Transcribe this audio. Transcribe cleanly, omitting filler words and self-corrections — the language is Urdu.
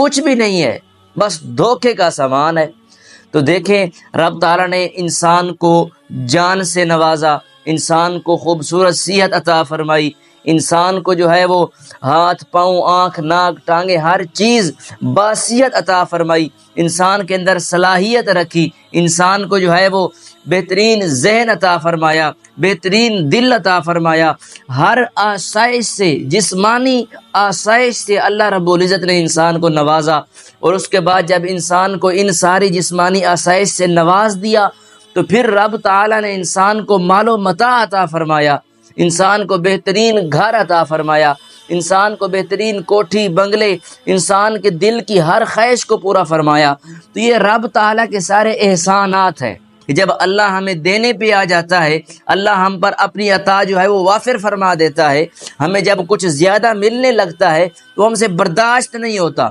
کچھ بھی نہیں ہے، بس دھوکے کا سامان ہے۔ تو دیکھیں رب تعالیٰ نے انسان کو جان سے نوازا، انسان کو خوبصورت صحت عطا فرمائی، انسان کو جو ہے وہ ہاتھ پاؤں آنکھ ناک ٹانگیں ہر چیز باصیت عطا فرمائی، انسان کے اندر صلاحیت رکھی، انسان کو جو ہے وہ بہترین ذہن عطا فرمایا، بہترین دل عطا فرمایا، ہر آسائش سے، جسمانی آسائش سے اللہ رب العزت نے انسان کو نوازا۔ اور اس کے بعد جب انسان کو ان ساری جسمانی آسائش سے نواز دیا تو پھر رب تعالیٰ نے انسان کو مال و متاع عطا فرمایا، انسان کو بہترین گھر عطا فرمایا، انسان کو بہترین کوٹھی بنگلے، انسان کے دل کی ہر خواہش کو پورا فرمایا۔ تو یہ رب تعالیٰ کے سارے احسانات ہیں کہ جب اللہ ہمیں دینے پہ آ جاتا ہے، اللہ ہم پر اپنی عطا جو ہے وہ وافر فرما دیتا ہے، ہمیں جب کچھ زیادہ ملنے لگتا ہے تو ہم سے برداشت نہیں ہوتا،